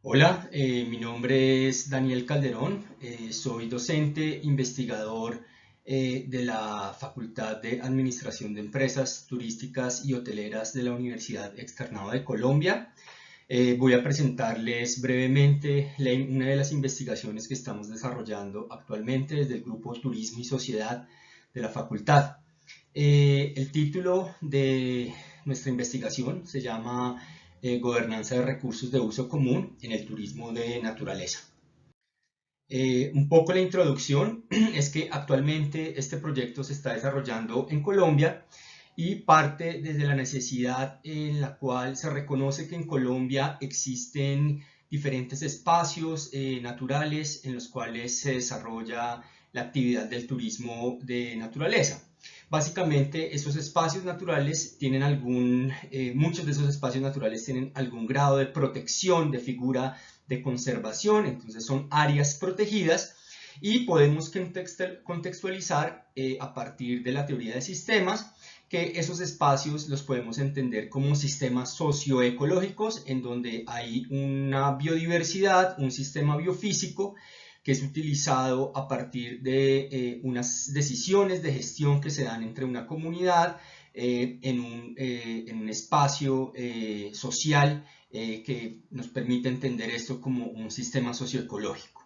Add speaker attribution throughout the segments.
Speaker 1: Hola, mi nombre es Daniel Calderón, soy docente investigador de la Facultad de Administración de Empresas Turísticas y Hoteleras de la Universidad Externado de Colombia. Voy a presentarles brevemente una de las investigaciones que estamos desarrollando actualmente desde el Grupo Turismo y Sociedad de la Facultad. El título de nuestra investigación se llama Gobernanza de recursos de uso común en el turismo de naturaleza. Un poco la introducción es que actualmente este proyecto se está desarrollando en Colombia y parte desde la necesidad en la cual se reconoce que en Colombia existen diferentes espacios naturales en los cuales se desarrolla la actividad del turismo de naturaleza. Básicamente, esos espacios naturales tienen muchos de esos espacios naturales tienen algún grado de protección, de figura de conservación, entonces son áreas protegidas y podemos contextualizar a partir de la teoría de sistemas que esos espacios los podemos entender como sistemas socioecológicos en donde hay una biodiversidad, un sistema biofísico que es utilizado a partir de unas decisiones de gestión que se dan entre una comunidad en un espacio social que nos permite entender esto como un sistema socioecológico.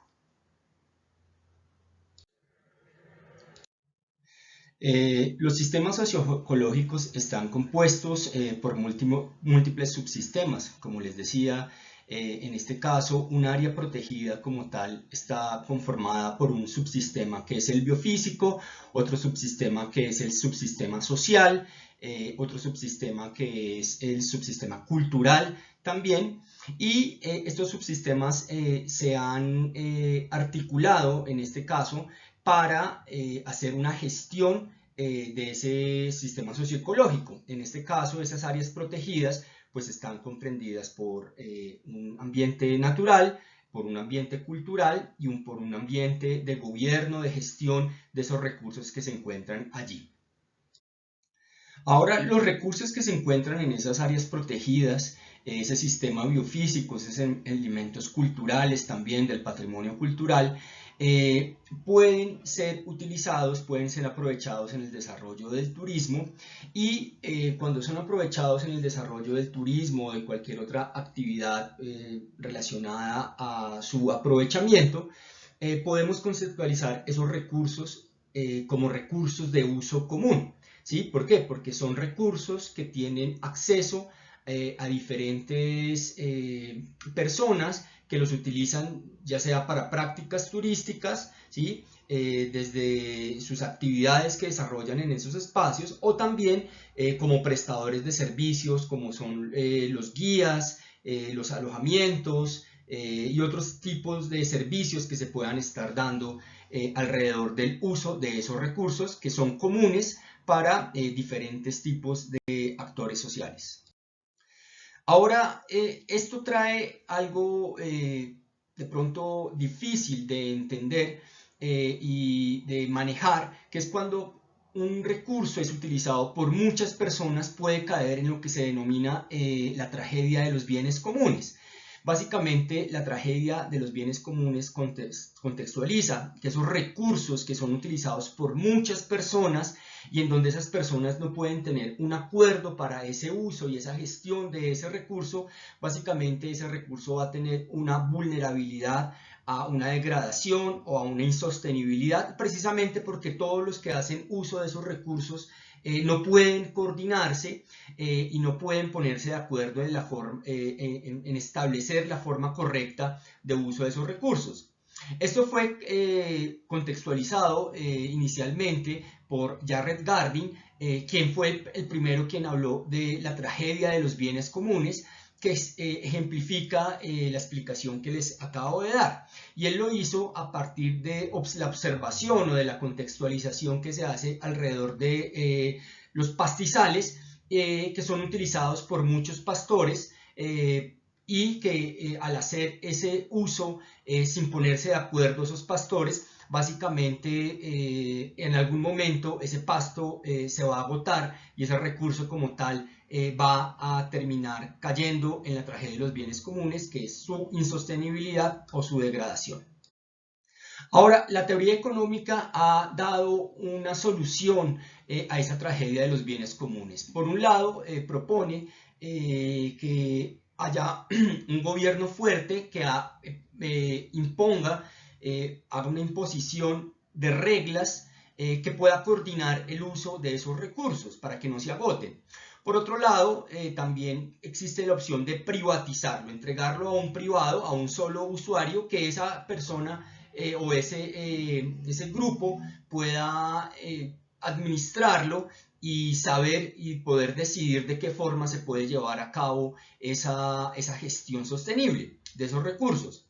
Speaker 1: Los sistemas socioecológicos están compuestos por múltiples subsistemas. Como les decía, en este caso, un área protegida como tal está conformada por un subsistema que es el biofísico, otro subsistema que es el subsistema social, otro subsistema que es el subsistema cultural también. Y estos subsistemas se han articulado en este caso para hacer una gestión de ese sistema socioecológico. En este caso, esas áreas protegidas pues están comprendidas por un ambiente natural, por un ambiente cultural y por un ambiente de gobierno, de gestión de esos recursos que se encuentran allí. Ahora, los recursos que se encuentran en esas áreas protegidas, ese sistema biofísico, esos elementos culturales también del patrimonio cultural, pueden ser utilizados, pueden ser aprovechados en el desarrollo del turismo y cuando son aprovechados en el desarrollo del turismo o de cualquier otra actividad relacionada a su aprovechamiento, podemos conceptualizar esos recursos como recursos de uso común. ¿Sí? ¿Por qué? Porque son recursos que tienen acceso a diferentes personas que los utilizan ya sea para prácticas turísticas, ¿sí? Desde sus actividades que desarrollan en esos espacios o también como prestadores de servicios como son los guías, los alojamientos y otros tipos de servicios que se puedan estar dando alrededor del uso de esos recursos que son comunes para diferentes tipos de actores sociales. Ahora, esto trae algo de pronto difícil de entender y de manejar, que es cuando un recurso es utilizado por muchas personas, puede caer en lo que se denomina la tragedia de los bienes comunes. Básicamente, la tragedia de los bienes comunes contextualiza que esos recursos que son utilizados por muchas personas y en donde esas personas no pueden tener un acuerdo para ese uso y esa gestión de ese recurso, básicamente ese recurso va a tener una vulnerabilidad a una degradación o a una insostenibilidad, precisamente porque todos los que hacen uso de esos recursos no pueden coordinarse y no pueden ponerse de acuerdo en establecer la forma correcta de uso de esos recursos. Esto fue contextualizado inicialmente por Jared Gardin, quien fue el primero quien habló de la tragedia de los bienes comunes, que ejemplifica la explicación que les acabo de dar. Y él lo hizo a partir de la observación o de la contextualización que se hace alrededor de los pastizales que son utilizados por muchos pastores y que al hacer ese uso sin ponerse de acuerdo esos pastores, básicamente en algún momento ese pasto se va a agotar y ese recurso como tal va a terminar cayendo en la tragedia de los bienes comunes, que es su insostenibilidad o su degradación. Ahora, la teoría económica ha dado una solución a esa tragedia de los bienes comunes. Por un lado, propone que haya un gobierno fuerte que imponga, haga una imposición de reglas que pueda coordinar el uso de esos recursos para que no se agoten. Por otro lado, también existe la opción de privatizarlo, entregarlo a un privado, a un solo usuario, que esa persona o ese grupo pueda administrarlo y saber y poder decidir de qué forma se puede llevar a cabo esa gestión sostenible de esos recursos.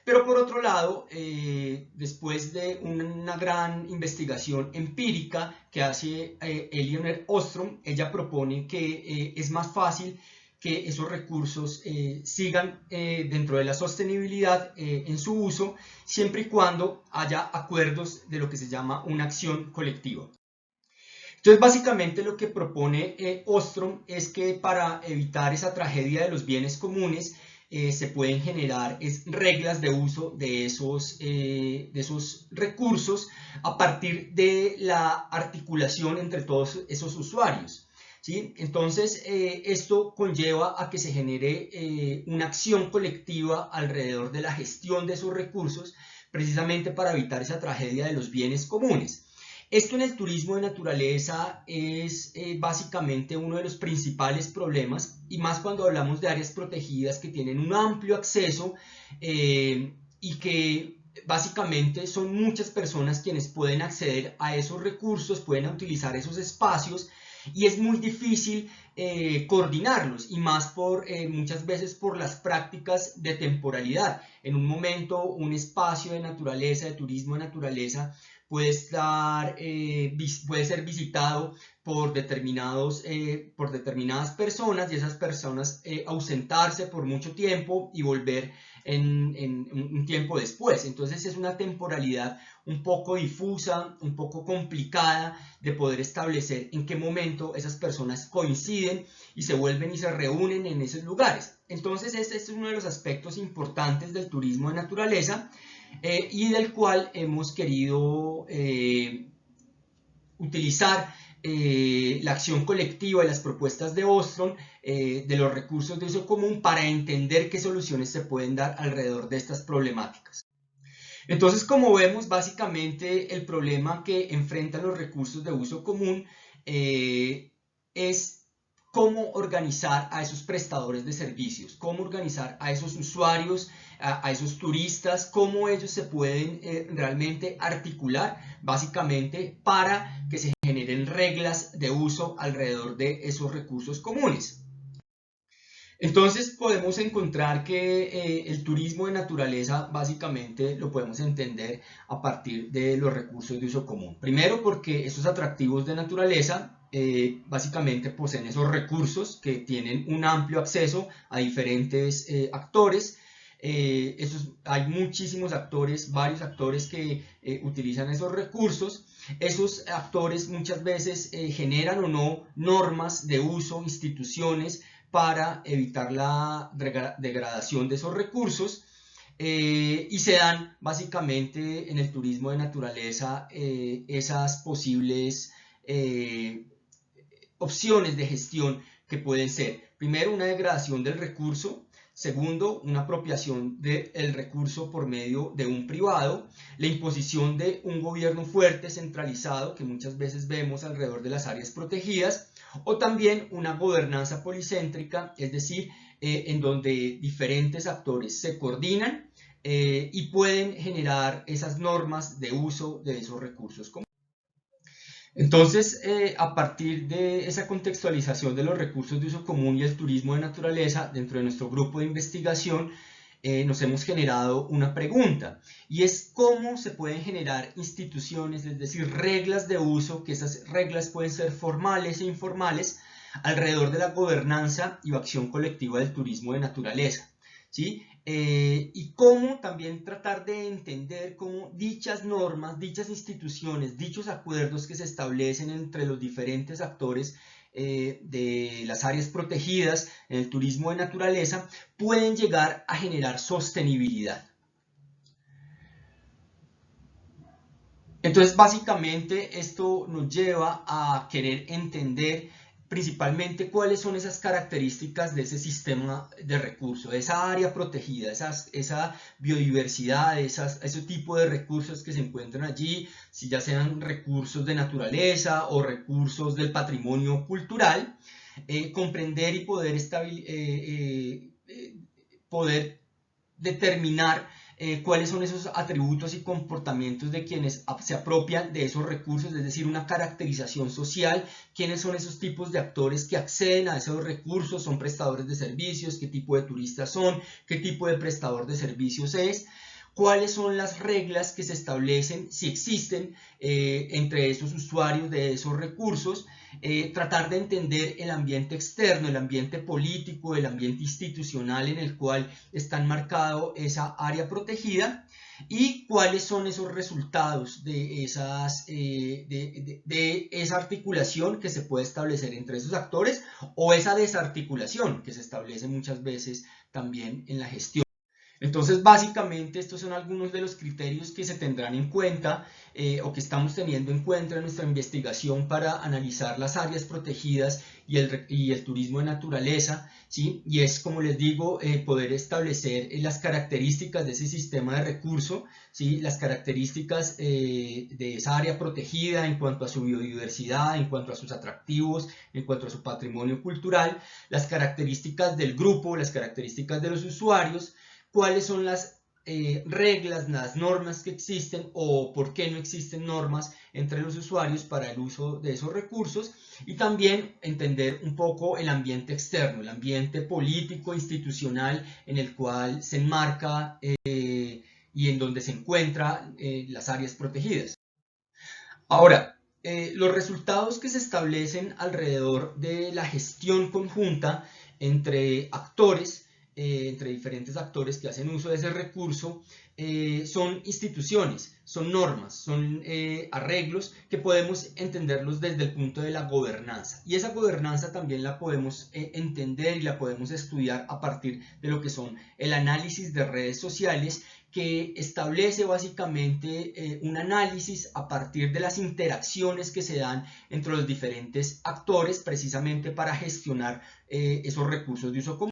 Speaker 1: Pero por otro lado, después de una gran investigación empírica que hace Elinor Ostrom, ella propone que es más fácil que esos recursos sigan dentro de la sostenibilidad en su uso, siempre y cuando haya acuerdos de lo que se llama una acción colectiva. Entonces, básicamente lo que propone Ostrom es que para evitar esa tragedia de los bienes comunes, se pueden generar reglas de uso de esos recursos a partir de la articulación entre todos esos usuarios, ¿sí? Entonces, esto conlleva a que se genere una acción colectiva alrededor de la gestión de esos recursos, precisamente para evitar esa tragedia de los bienes comunes. Esto en el turismo de naturaleza es básicamente uno de los principales problemas, y más cuando hablamos de áreas protegidas que tienen un amplio acceso y que básicamente son muchas personas quienes pueden acceder a esos recursos, pueden utilizar esos espacios, y es muy difícil coordinarlos, y más muchas veces por las prácticas de temporalidad. En un momento, un espacio de naturaleza, de turismo de naturaleza, puede ser visitado por determinadas personas, y esas personas ausentarse por mucho tiempo y volver en un tiempo después. Entonces es una temporalidad un poco difusa, un poco complicada de poder establecer en qué momento esas personas coinciden y se vuelven y se reúnen en esos lugares. Entonces este es uno de los aspectos importantes del turismo de naturaleza, y del cual hemos querido utilizar la acción colectiva y las propuestas de Ostrom de los recursos de uso común para entender qué soluciones se pueden dar alrededor de estas problemáticas. Entonces, como vemos, básicamente el problema que enfrentan los recursos de uso común es cómo organizar a esos prestadores de servicios, cómo organizar a esos usuarios, a esos turistas, cómo ellos se pueden realmente articular básicamente para que se generen reglas de uso alrededor de esos recursos comunes. Entonces podemos encontrar que el turismo de naturaleza básicamente lo podemos entender a partir de los recursos de uso común. Primero, porque esos atractivos de naturaleza básicamente poseen esos recursos que tienen un amplio acceso a diferentes actores. Hay muchísimos actores, varios actores que utilizan esos recursos. Esos actores muchas veces generan o no normas de uso, instituciones, para evitar la degradación de esos recursos, y se dan básicamente en el turismo de naturaleza esas posibles opciones de gestión que pueden ser, primero, una degradación del recurso; segundo, una apropiación del recurso por medio de un privado; la imposición de un gobierno fuerte, centralizado, que muchas veces vemos alrededor de las áreas protegidas; o también una gobernanza policéntrica, es decir, en donde diferentes actores se coordinan y pueden generar esas normas de uso de esos recursos comunes. Entonces, a partir de esa contextualización de los recursos de uso común y el turismo de naturaleza, dentro de nuestro grupo de investigación, nos hemos generado una pregunta, y es cómo se pueden generar instituciones, es decir, reglas de uso, que esas reglas pueden ser formales e informales, alrededor de la gobernanza y acción colectiva del turismo de naturaleza. ¿sí? Y cómo también tratar de entender cómo dichas normas, dichas instituciones, dichos acuerdos que se establecen entre los diferentes actores de las áreas protegidas en el turismo de naturaleza pueden llegar a generar sostenibilidad. Entonces, básicamente, esto nos lleva a querer entender principalmente cuáles son esas características de ese sistema de recursos, de esa área protegida, esa biodiversidad, ese tipo de recursos que se encuentran allí, si ya sean recursos de naturaleza o recursos del patrimonio cultural, comprender y poder determinar cuáles son esos atributos y comportamientos de quienes se apropian de esos recursos, es decir, una caracterización social, quiénes son esos tipos de actores que acceden a esos recursos, son prestadores de servicios, qué tipo de turistas son, qué tipo de prestador de servicios es, cuáles son las reglas que se establecen, si existen, entre esos usuarios de esos recursos, tratar de entender el ambiente externo, el ambiente político, el ambiente institucional en el cual está enmarcado esa área protegida y cuáles son esos resultados de esa articulación que se puede establecer entre esos actores o esa desarticulación que se establece muchas veces también en la gestión. Entonces, básicamente, estos son algunos de los criterios que se tendrán en cuenta o que estamos teniendo en cuenta en nuestra investigación para analizar las áreas protegidas y el turismo de naturaleza, ¿sí? Y es, como les digo, poder establecer las características de ese sistema de recurso, ¿sí? Las características de esa área protegida en cuanto a su biodiversidad, en cuanto a sus atractivos, en cuanto a su patrimonio cultural, las características del grupo, las características de los usuarios, cuáles son las reglas, las normas que existen o por qué no existen normas entre los usuarios para el uso de esos recursos y también entender un poco el ambiente externo, el ambiente político, institucional en el cual se enmarca y en donde se encuentran las áreas protegidas. Ahora, los resultados que se establecen alrededor de la gestión conjunta entre actores, entre diferentes actores que hacen uso de ese recurso, son instituciones, son normas, son arreglos que podemos entenderlos desde el punto de la gobernanza. Y esa gobernanza también la podemos entender y la podemos estudiar a partir de lo que son el análisis de redes sociales, que establece básicamente un análisis a partir de las interacciones que se dan entre los diferentes actores precisamente para gestionar esos recursos de uso común.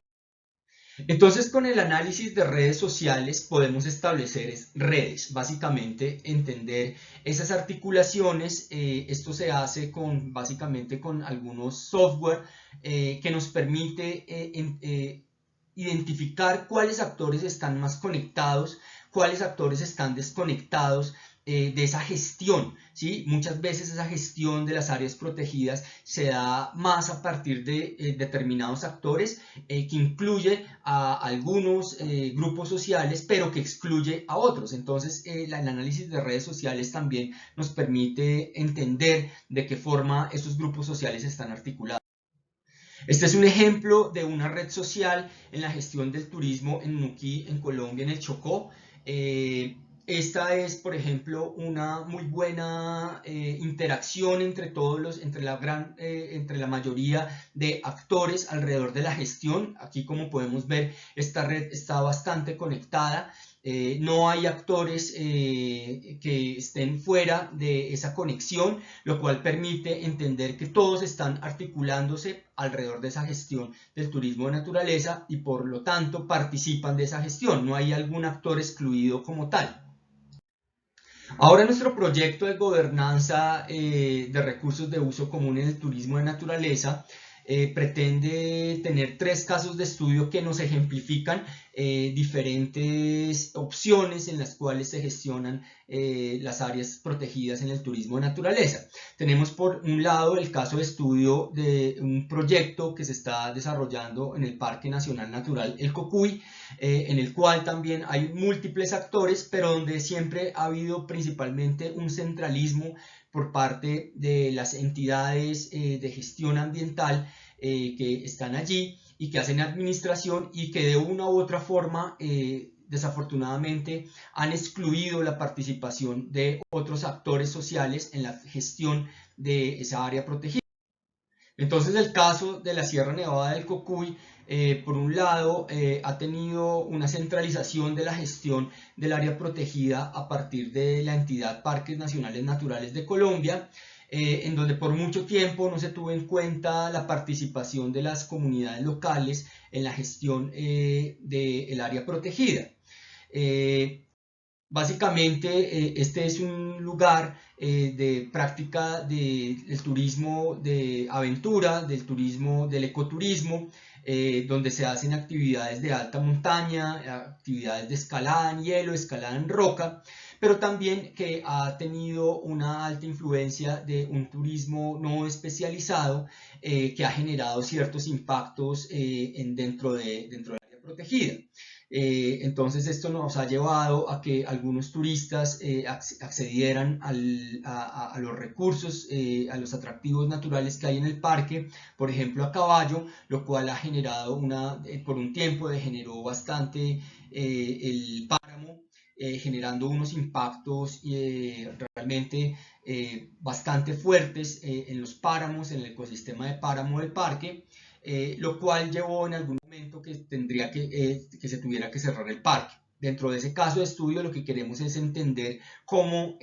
Speaker 1: Entonces, con el análisis de redes sociales podemos establecer redes, básicamente entender esas articulaciones. Esto se hace básicamente con algunos software que nos permite identificar cuáles actores están más conectados, cuáles actores están desconectados de esa gestión, ¿sí? Muchas veces esa gestión de las áreas protegidas se da más a partir de determinados actores que incluye a algunos grupos sociales, pero que excluye a otros. Entonces, el análisis de redes sociales también nos permite entender de qué forma esos grupos sociales están articulados. Este es un ejemplo de una red social en la gestión del turismo en Nuquí, en Colombia, en el Chocó. Esta es, por ejemplo, una muy buena interacción entre la mayoría de actores alrededor de la gestión. Aquí, como podemos ver, esta red está bastante conectada. No hay actores que estén fuera de esa conexión, lo cual permite entender que todos están articulándose alrededor de esa gestión del turismo de naturaleza y por lo tanto participan de esa gestión. No hay algún actor excluido como tal. Ahora nuestro proyecto de gobernanza de recursos de uso común en el turismo de naturaleza pretende tener 3 casos de estudio que nos ejemplifican diferentes opciones en las cuales se gestionan las áreas protegidas en el turismo de naturaleza. Tenemos por un lado el caso de estudio de un proyecto que se está desarrollando en el Parque Nacional Natural El Cocuy, en el cual también hay múltiples actores, pero donde siempre ha habido principalmente un centralismo por parte de las entidades de gestión ambiental que están allí y que hacen administración y que de una u otra forma desafortunadamente han excluido la participación de otros actores sociales en la gestión de esa área protegida. Entonces el caso de la Sierra Nevada del Cocuy, por un lado, ha tenido una centralización de la gestión del área protegida a partir de la entidad Parques Nacionales Naturales de Colombia, en donde por mucho tiempo no se tuvo en cuenta la participación de las comunidades locales en la gestión del área protegida. Básicamente, este es un lugar de práctica del turismo de aventura, del turismo, del ecoturismo, donde se hacen actividades de alta montaña, actividades de escalada en hielo, escalada en roca, pero también que ha tenido una alta influencia de un turismo no especializado que ha generado ciertos impactos dentro del área protegida. Entonces esto nos ha llevado a que algunos turistas accedieran a los recursos, a los atractivos naturales que hay en el parque, por ejemplo a caballo, lo cual ha generado por un tiempo degeneró bastante el páramo, generando unos impactos realmente bastante fuertes en los páramos, en el ecosistema de páramo del parque. Lo cual llevó en algún momento que se tuviera que cerrar el parque. Dentro de ese caso de estudio lo que queremos es entender cómo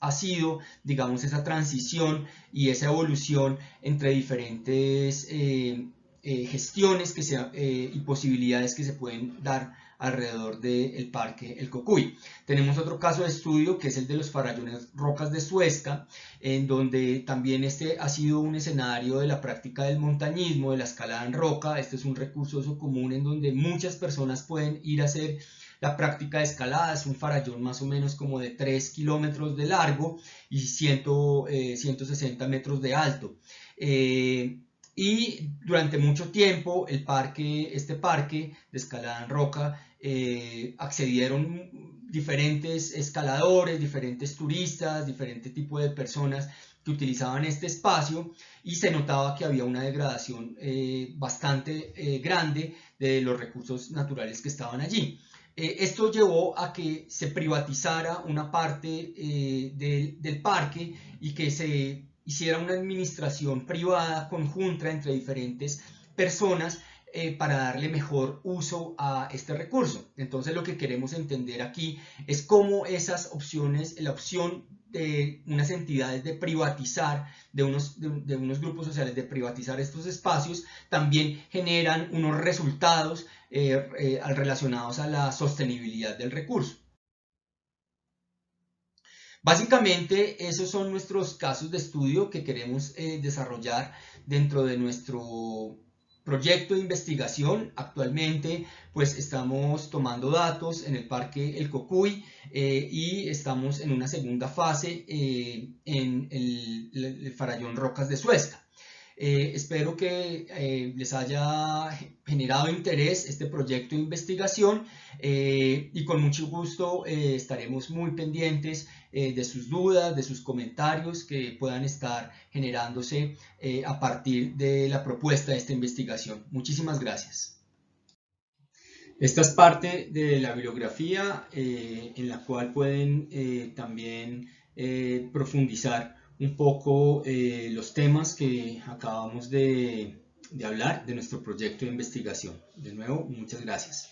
Speaker 1: ha sido, digamos, esa transición y esa evolución entre diferentes gestiones y posibilidades que se pueden dar alrededor del parque El Cocuy. Tenemos otro caso de estudio que es el de los farallones Rocas de Suezca, en donde también este ha sido un escenario de la práctica del montañismo, de la escalada en roca. Este es un recurso común en donde muchas personas pueden ir a hacer la práctica de escalada. Es un farallón más o menos como de 3 kilómetros de largo y 160 metros de alto. Y durante mucho tiempo este parque de escalada en roca accedieron diferentes escaladores, diferentes turistas, diferentes tipos de personas que utilizaban este espacio y se notaba que había una degradación bastante grande de los recursos naturales que estaban allí. Esto llevó a que se privatizara una parte del parque y que se hiciera una administración privada conjunta entre diferentes personas para darle mejor uso a este recurso. Entonces lo que queremos entender aquí es cómo esas opciones, la opción de unas entidades de privatizar, de unos grupos sociales de privatizar estos espacios, también generan unos resultados relacionados a la sostenibilidad del recurso. Básicamente esos son nuestros casos de estudio que queremos desarrollar dentro de nuestro proyecto de investigación. Actualmente pues estamos tomando datos en el Parque El Cocuy y estamos en una segunda fase en el farallón Rocas de Suezca. Espero que les haya generado interés este proyecto de investigación y con mucho gusto estaremos muy pendientes de sus dudas, de sus comentarios que puedan estar generándose a partir de la propuesta de esta investigación. Muchísimas gracias. Esta es parte de la bibliografía en la cual pueden también profundizar un poco los temas que acabamos de hablar de nuestro proyecto de investigación. De nuevo, muchas gracias.